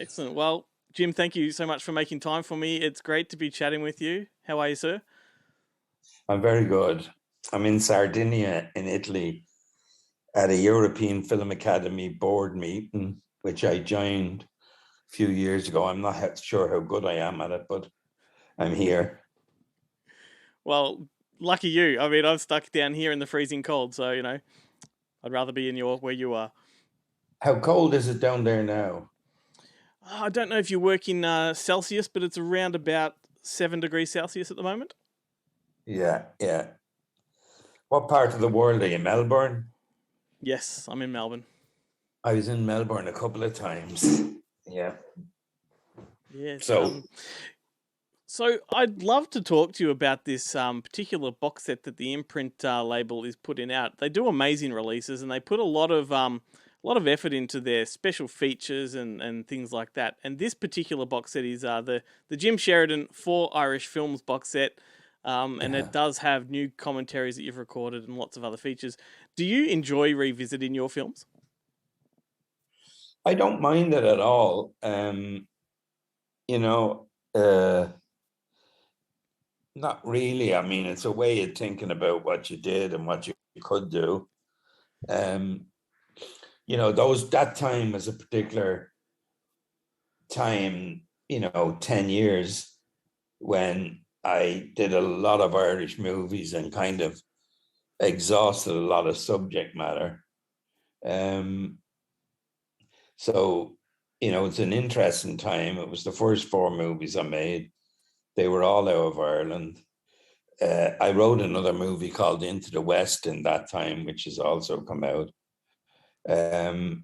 Excellent. Well, Jim, thank you so much for making time for me. It's great to be chatting with you. How are you, sir? I'm very good. I'm in Sardinia in Italy at a European Film Academy board meeting, which I joined a few years ago. I'm not sure how good I am at it, but I'm here. Well, lucky you. I mean, I'm stuck down here in the freezing cold, so I'd rather be in your where you are. How cold is it down there now? I don't know if you work in Celsius, but it's around about 7 degrees Celsius at the moment. Yeah, yeah. What part of the world are you? Melbourne? Yes, I'm in Melbourne. I was in Melbourne a couple of times. Yeah. Yes. So So I'd love to talk to you about this particular box set that the imprint label is putting out. They do amazing releases, and they put a lot of effort into their special features and things like that. And this particular box set is the Jim Sheridan Four Irish Films box set, and yeah. it does have new commentaries that you've recorded and lots of other features. Do you enjoy revisiting your films? I don't mind it at all. You know, uh not really. I mean, it's a way of thinking about what you did and what you could do. Um, those that time was a particular time, 10 years when I did a lot of Irish movies and kind of exhausted a lot of subject matter. Um, so, it's an interesting time. It was the first four movies I made. They were all out of Ireland. I wrote another movie called Into the West in that time, which has also come out. Um,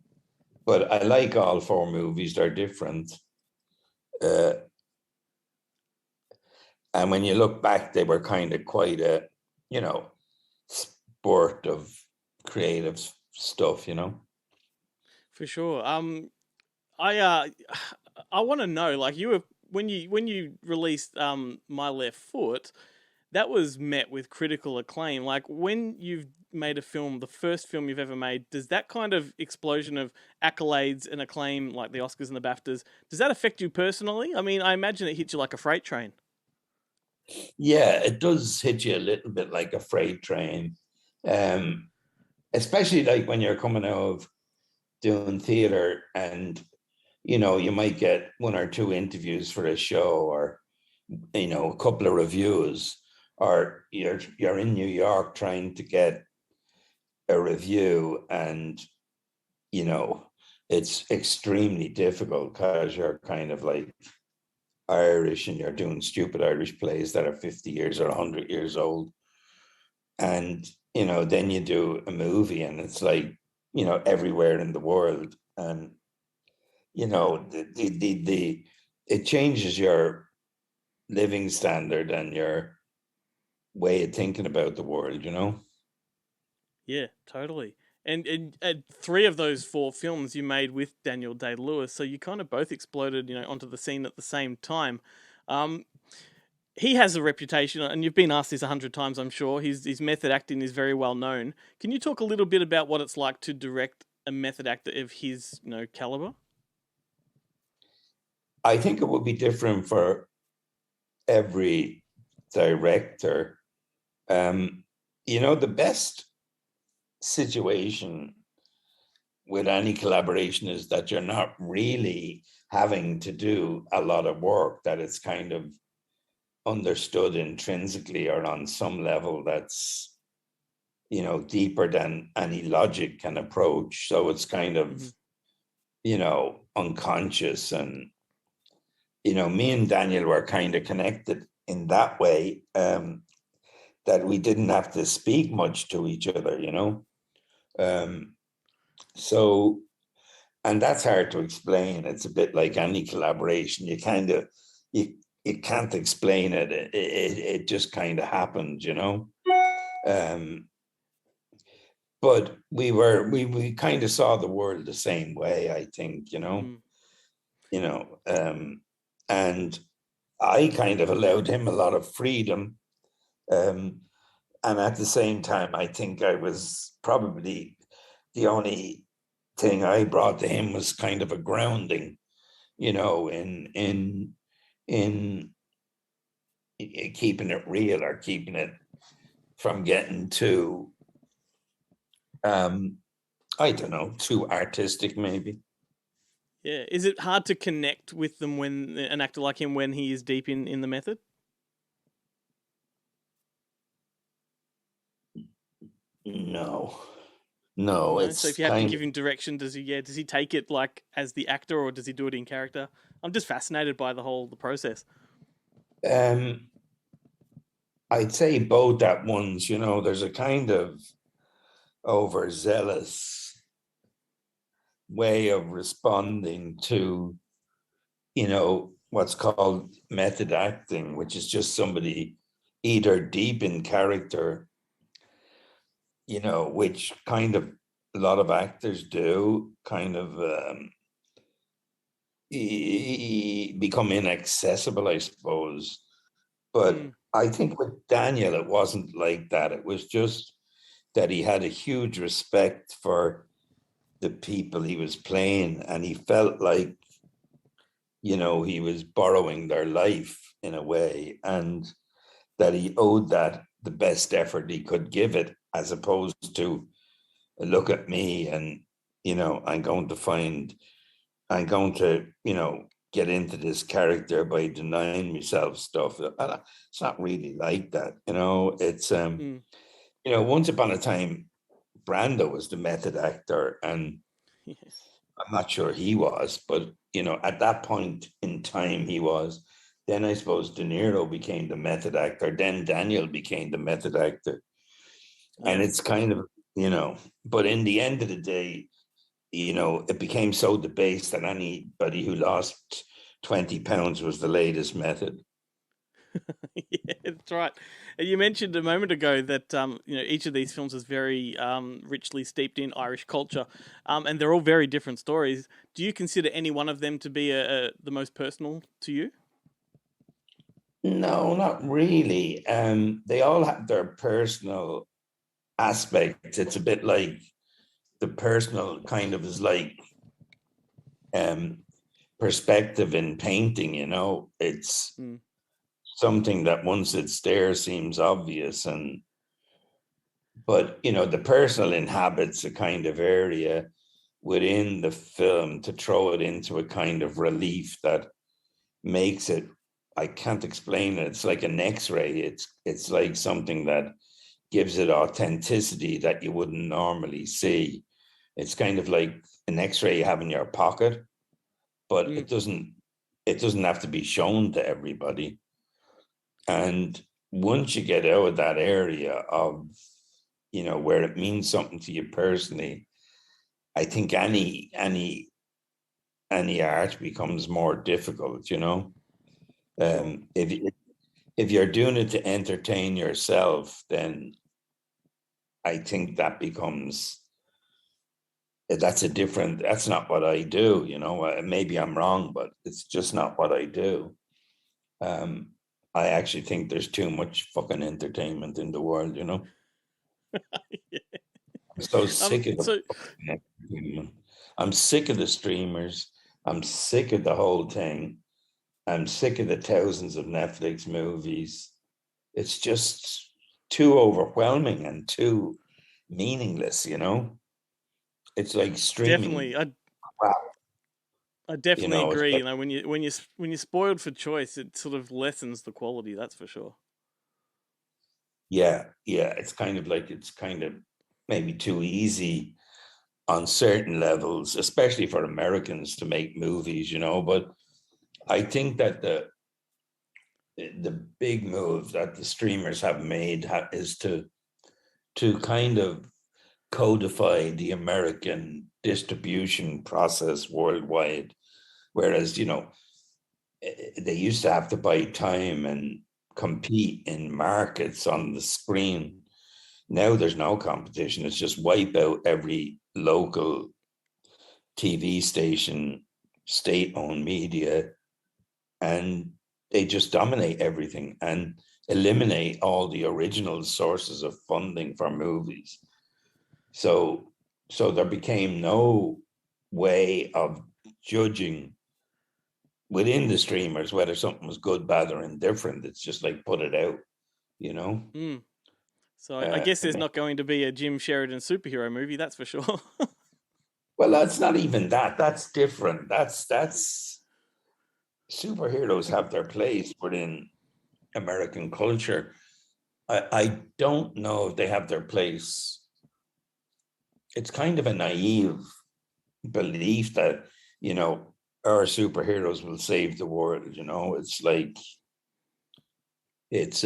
but I like all four movies. They're different. Uh, and when you look back, they were kind of quite a, you know, sport of creative stuff. For sure. I I want to know, like, you were when you released My Left Foot, that was met with critical acclaim. Like, when you've made a film, the first film you've ever made, does that kind of explosion of accolades and acclaim, like the Oscars and the BAFTAs, does that affect you personally? I mean, I imagine it hit you like a freight train. Yeah, it does hit you a little bit like a freight train. Um, Especially like when you're coming out of doing theater and you might get one or two interviews for a show or a couple of reviews, or you're in New York trying to get a review, and you know it's extremely difficult because you're kind of like Irish and you're doing stupid Irish plays that are 50 years or 100 years old. And then you do a movie and it's like everywhere in the world. And the it changes your living standard and your way of thinking about the world. Yeah, totally. And three of those four films you made with Daniel Day-Lewis, so you kind of both exploded, onto the scene at the same time. Um, he has a reputation, and you've been asked this 100 times, I'm sure. His method acting is very well known. Can you talk a little bit about what it's like to direct a method actor of his, caliber? I think it would be different for every director. The best situation with any collaboration is that you're not really having to do a lot of work, that it's kind of understood intrinsically or on some level that's deeper than any logic can approach. So it's kind of Hmm. unconscious. And me and Daniel were kind of connected in that way, that we didn't have to speak much to each other. um, so and that's hard to explain. It's a bit like any collaboration. You can't explain it. It just kind of happened. Um, but we kind of saw the world the same way, I think. Mm. You know, um, and I kind of allowed him a lot of freedom. Um, and at the same time, I think I was probably the only thing I brought to him was kind of a grounding. you know, in keeping it real or keeping it from getting too, I don't know, too artistic maybe. Yeah. Is it hard to connect with them when an actor like him when he is deep in the method? No, no, No. So it's if you have to kind give him direction, does he take it like as the actor or does he do it in character? I'm just fascinated by the process. of, I'd say both at once, you know, there's a kind of overzealous way of responding to, you know, what's called method acting, which is just somebody either deep in character, you know, which kind of a lot of actors do, kind of become inaccessible, I suppose. But Mm. I think with Daniel, it wasn't like that. It was just that he had a huge respect for the people he was playing, and he felt like, you know, he was borrowing their life in a way, and that he owed that the best effort he could give it, as opposed to look at me and, you know, I'm going to, you know, get into this character by denying myself stuff. It's not really like that, you know. It's Mm. you know, once upon a time, Brando was the method actor, and Yeah. I'm not sure he was, but you know, at that point in time, he was. Then I suppose De Niro became the method actor. Then Daniel became the method actor, and Yeah. it's kind of, you know. But in the end of the day, you know, it became so debased that anybody who lost 20 pounds was the latest method. Yeah, that's right. And you mentioned a moment ago that each of these films is very richly steeped in Irish culture, and they're all very different stories. Do you consider any one of them to be the most personal to you? No, not really. They all have their personal aspects. It's a bit like the personal kind of is like um, perspective in painting, you know. It's Mm. something that once it's there seems obvious, and but you know, the personal inhabits a kind of area within the film to throw it into a kind of relief that makes it, I can't explain it. It's like an X-ray. It's like something that gives it authenticity that you wouldn't normally see. It's kind of like an X-ray you have in your pocket, but Mm. it doesn't have to be shown to everybody. And once you get out of that area of, you know, where it means something to you personally, I think any art becomes more difficult, you know. Sure. If you're doing it to entertain yourself, then I think that becomes, that's not what I do, you know. Maybe I'm wrong, but it's just not what I do. Um, I actually think there's too much fucking entertainment in the world, you know. Yeah. I'm so sick of the So fucking entertainment. I'm sick of the streamers. I'm sick of the whole thing. I'm sick of the thousands of Netflix movies. It's just too overwhelming and too meaningless, you know. It's like streaming definitely, crap, I you definitely know. It's agree. like, When you're spoiled for choice, it sort of lessens the quality. That's for sure. yeah, yeah. It's kind of maybe too easy on certain levels, especially for Americans to make movies, you know. But I think that the big move that the streamers have made is to kind of codify the American distribution process worldwide. Whereas, you know, they used to have to buy time and compete in markets on the screen. Now there's no competition. It's just wipe out every local TV station, state owned media, and they just dominate everything and eliminate all the original sources of funding for movies. So there became no way of judging within the streamers, whether something was good, bad, or indifferent. It's just like put it out, you know. Mm. So I guess there's not going to be a Jim Sheridan superhero movie, that's for sure. Well, that's not even that. That's different. That's superheroes have their place within American culture. I don't know if they have their place. It's kind of a naive belief that, you know, our superheroes will save the world. You know, it's like it's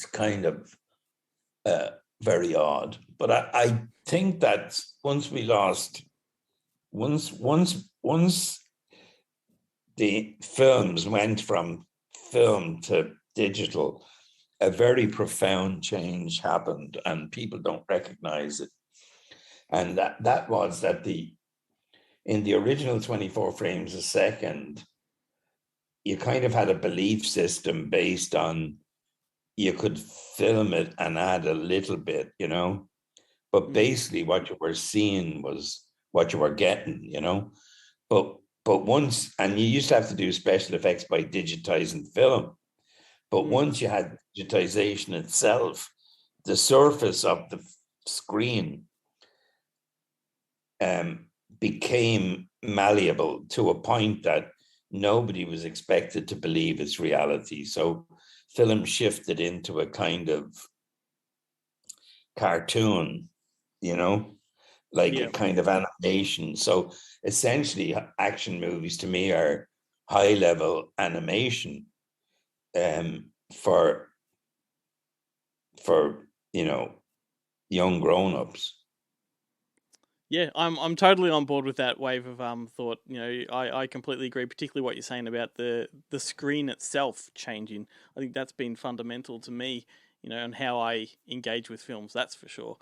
kind of very odd. But I think that once the films went from film to digital, a very profound change happened, and people don't recognize it. And that was that in the original 24 frames a second, you kind of had a belief system based on you could film it and add a little bit, you know, but basically what you were seeing was what you were getting, you know. But once, and you used to have to do special effects by digitizing film, but once you had digitization itself, the surface of the screen became malleable to a point that nobody was expected to believe it's reality. So film shifted into a kind of cartoon, you know, like a kind of animation. So essentially, action movies to me are high level animation for you know, young grown-ups. Yeah, I'm totally on board with that wave of thought. You know, I completely agree, particularly what you're saying about the screen itself changing. I think that's been fundamental to me, you know, and how I engage with films. That's for sure.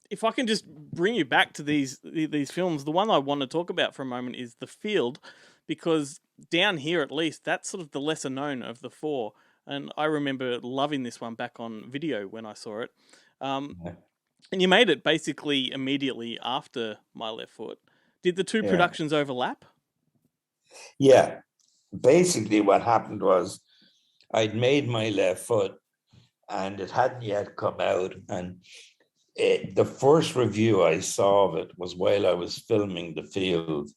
If I can just bring you back to these films, the one I want to talk about for a moment is The Field, because down here at least that's sort of the lesser known of the four, and I remember loving this one back on video when I saw it. Yeah. And you made it basically immediately after My Left Foot. Did the two Yeah. productions overlap? Yeah. Basically, what happened was I'd made My Left Foot and it hadn't yet come out. And the first review I saw of it was while I was filming The Field.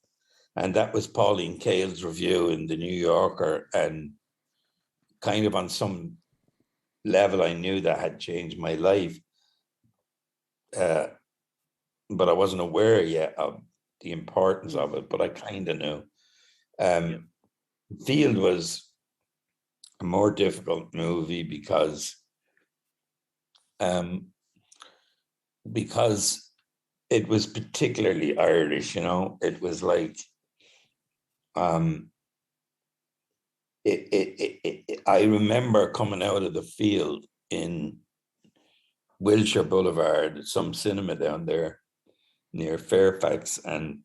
And that was Pauline Kael's review in the New Yorker. And kind of on some level, I knew that had changed my life. But I wasn't aware yet of the importance of it, but I kind of knew. Field was a more difficult movie because it was particularly Irish, you know. It was like I remember coming out of The Field in Wilshire Boulevard, some cinema down there near Fairfax, and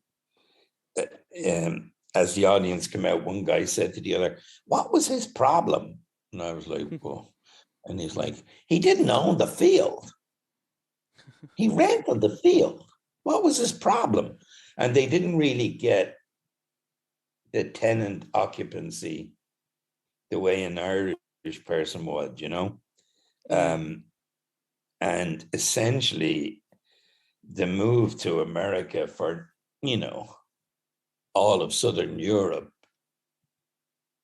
as the audience came out, one guy said to the other, "What was his problem?" And I was like, "Well," and he's like, "He didn't own the field. He rented the field. What was his problem?" And they didn't really get the tenant occupancy the way an Irish person would, you know. And essentially, the move to America for, you know, all of Southern Europe,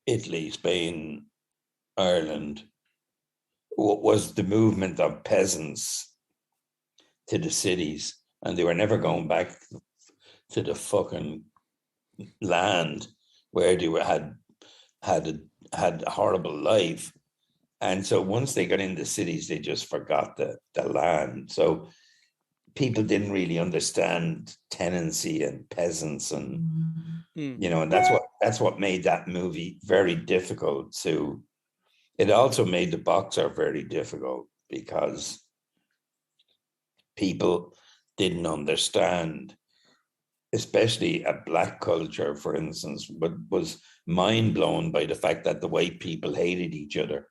Italy, Spain, Ireland, was the movement of peasants to the cities, and they were never going back to the fucking land where they had a horrible life. And so once they got into cities, they just forgot the land. So people didn't really understand tenancy and peasants, and you know, and that's what made that movie very difficult to. It also made the boxer very difficult because people didn't understand, especially a black culture, for instance, but was mind blown by the fact that the white people hated each other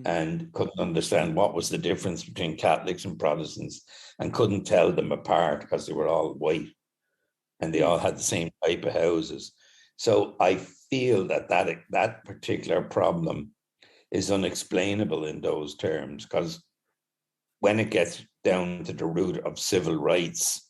and couldn't understand what was the difference between Catholics and Protestants, and couldn't tell them apart because they were all white and they all had the same type of houses. So I feel that particular problem is unexplainable in those terms, because when it gets down to the root of civil rights,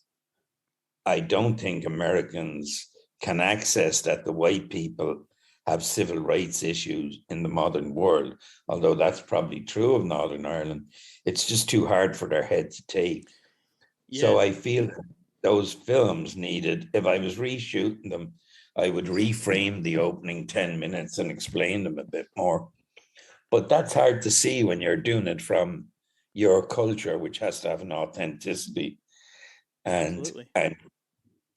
I don't think Americans can access that the white people have civil rights issues in the modern world, although that's probably true of Northern Ireland. It's just too hard for their head to take. So Yeah, I feel those films needed, if I was reshooting them, I would reframe the opening 10 minutes and explain them a bit more. But that's hard to see when you're doing it from your culture, which has to have an authenticity. And absolutely. and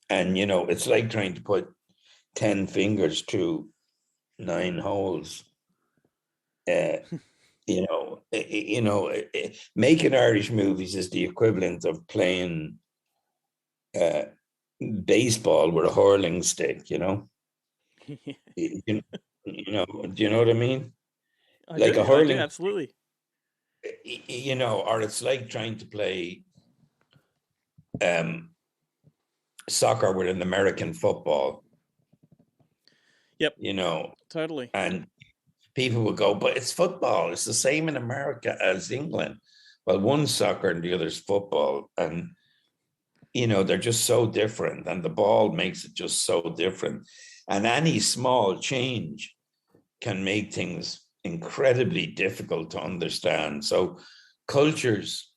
and it's like trying to put 10 fingers through 9 holes. Uh, making Irish movies is the equivalent of playing uh, baseball with a hurling stick. You, do you know what I mean? Like a I do, hurling, absolutely. or it's like trying to play um, soccer with an American football, Yep, you know, totally. and people will go, but it's football. It's the same in America as England. Well, one's soccer and the other's football. And, they're just so different. And the ball makes it just so different. And any small change can make things incredibly difficult to understand. So cultures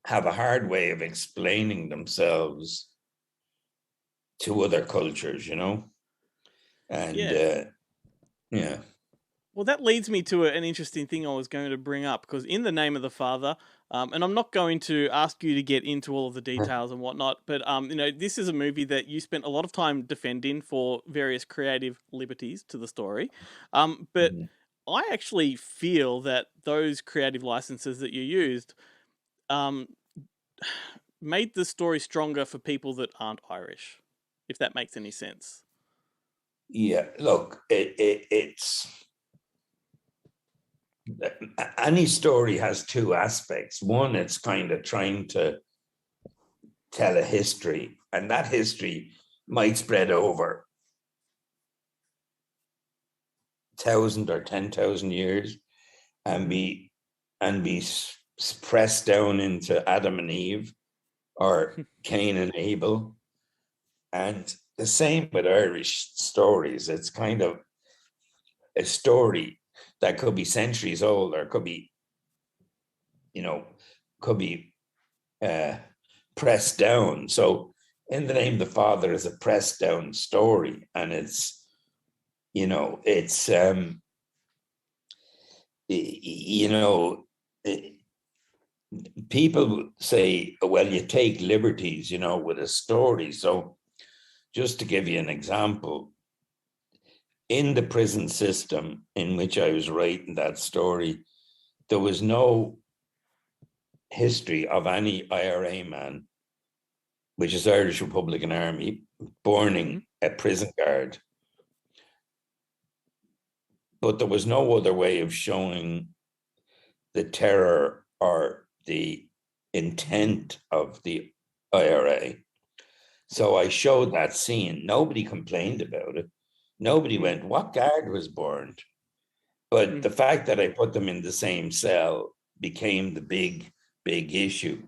have a hard way of explaining themselves to other cultures, and Yeah. yeah. Well, that leads me to an interesting thing I was going to bring up, because in the name of the Father, and I'm not going to ask you to get into all of the details and whatnot, but this is a movie that you spent a lot of time defending for various creative liberties to the story. But Mhm. I actually feel that those creative licenses that you used um, made the story stronger for people that aren't Irish, if that makes any sense. Yeah, look, it's any story has two aspects. One, it's kind of trying to tell a history, and that history might spread over 1,000 or 10,000 years and be pressed down into Adam and Eve or Cain and Abel. And the same with Irish stories. It's kind of a story that could be centuries old, or you know, could be uh, pressed down. So, in the name of the Father is a pressed down story, and it's you know, people say, well, you take liberties, with a story. So, just to give you an example, in the prison system in which I was writing that story, there was no history of any IRA man, which is Irish Republican Army, Mm-hmm. burning a prison guard. But there was no other way of showing the terror or the intent of the IRA. So I showed that scene. Nobody complained about it. Nobody went, what guard was burned? But the Mm-hmm. fact that I put them in the same cell became the big, big issue.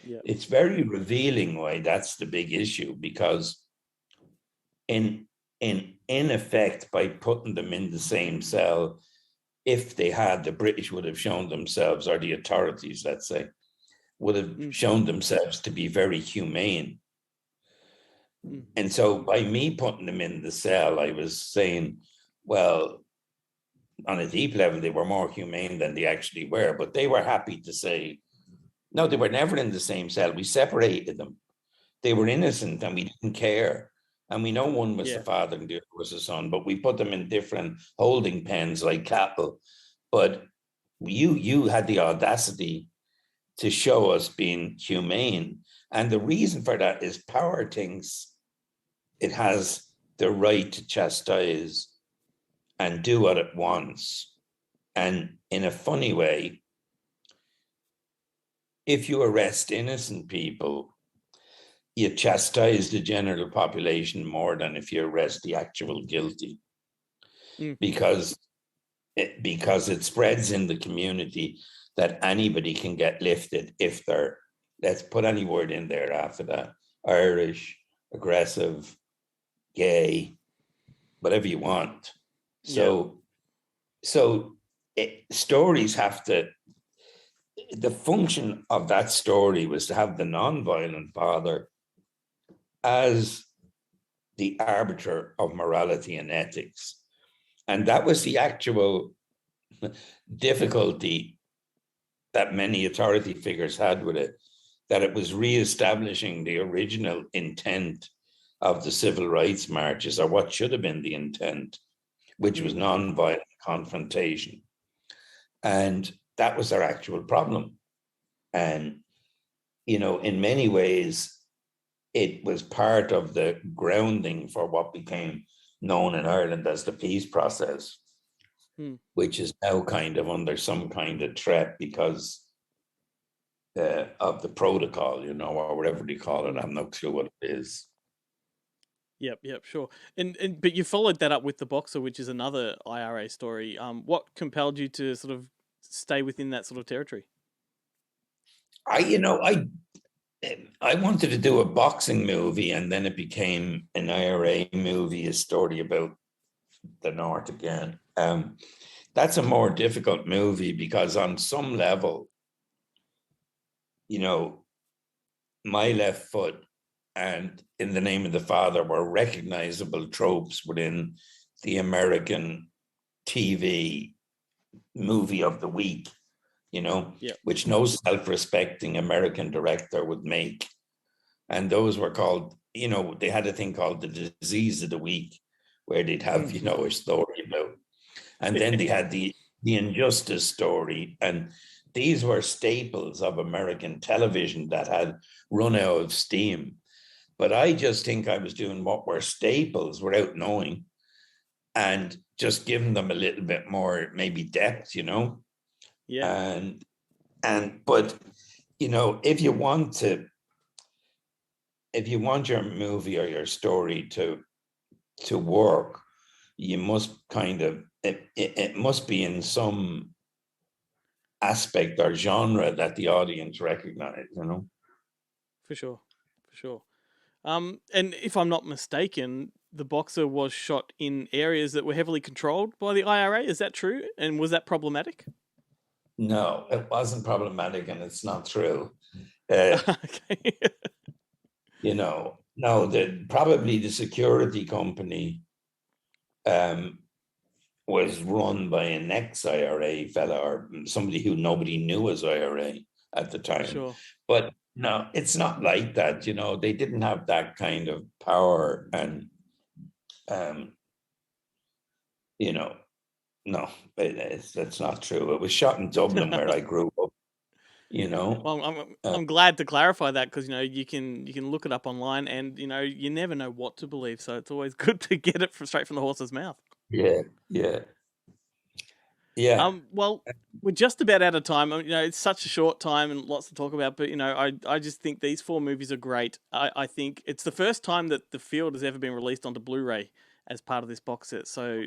Yeah. It's very revealing why that's the big issue, because in effect, by putting them in the same cell, if they had, the British would have shown themselves, or the authorities, let's say, would have Mm-hmm. shown themselves to be very humane. Mm-hmm. And so by me putting them in the cell, I was saying, well, on a deep level, they were more humane than they actually were, but they were happy to say, no, they were never in the same cell. We separated them. They were innocent and we didn't care. And we know one was the Yeah. father and the other was the son, but we put them in different holding pens like cattle. But you had the audacity to show us being humane. And the reason for that is power thinks it has the right to chastise and do what it wants. And in a funny way, if you arrest innocent people, you chastise the general population more than if you arrest the actual guilty, Mm. because it spreads in the community that anybody can get lifted if they're, let's put any word in there after that, Irish, aggressive, gay, whatever you want. Yeah. So stories have to, the function of that story was to have the non-violent father as the arbiter of morality and ethics. And that was the actual difficulty that many authority figures had with it, that it was reestablishing the original intent of the civil rights marches, or what should have been the intent, which was non-violent confrontation. And that was their actual problem. And, you know, in many ways, it was part of the grounding for what became known in Ireland as the peace process, which is now kind of under some kind of threat because of the protocol, you know, or whatever they call it. I'm not sure what it is. Yep, sure. And but you followed that up with The Boxer, which is another IRA story. What compelled you to sort of stay within that sort of territory? I wanted to do a boxing movie, and then it became an IRA movie, a story about the North again. That's a more difficult movie because on some level, you know, My Left Foot and In the Name of the Father were recognizable tropes within the American TV movie of the week, you know, which no self-respecting American director would make. And those were called, you know, they had a thing called the disease of the week, where they'd have, you know, a story about. And then they had the injustice story. And these were staples of American television that had run out of steam. But I just think I was doing what were staples without knowing, and just giving them a little bit more maybe depth, you know. But you know, if you want your movie or your story to work, you must kind of, it must be in some aspect or genre that the audience recognize, you know. For sure. And if I'm not mistaken, The Boxer was shot in areas that were heavily controlled by the IRA. Is that true? And was that problematic? No, it wasn't problematic, and it's not true. Okay. You know, no, probably the security company was run by an ex-IRA fella, or somebody who nobody knew as IRA at the time. Sure. But no, it's not like that. You know, they didn't have that kind of power, and you know, no, that's not true. It was shot in Dublin, where I grew up. You know, Well, I'm glad to clarify that, because you know you can look it up online, and you know you never know what to believe, so it's always good to get it straight from the horse's mouth. yeah. Well, we're just about out of time. You know, it's such a short time and lots to talk about, but you know, I just think these four movies are great. I think it's the first time that The Field has ever been released onto Blu-ray as part of this box set, so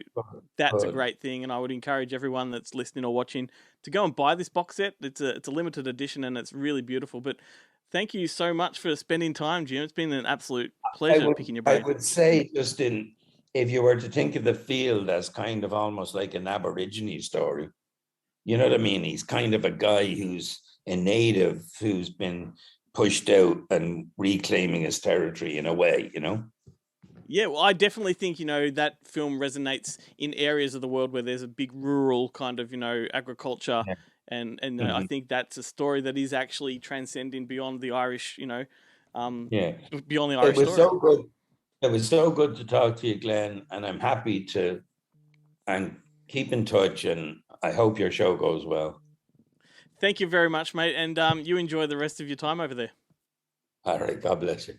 that's a great thing. And I would encourage everyone that's listening or watching to go and buy this box set. It's a limited edition, and it's really beautiful. But thank you so much for spending time, Jim. It's been an absolute pleasure picking your brain. I would say, just if you were to think of The Field as kind of almost like an Aborigine story, you know what I mean? He's kind of a guy who's a native who's been pushed out and reclaiming his territory in a way, you know? Yeah, well, I definitely think, you know, that film resonates in areas of the world where there's a big rural kind of, you know, agriculture. Yeah. And I think that's a story that is actually transcending beyond the Irish, you know, beyond the Irish story. So good. It was so good to talk to you, Glenn, and I'm happy to, and keep in touch, and I hope your show goes well. Thank you very much, mate, and you enjoy the rest of your time over there. All right, God bless you.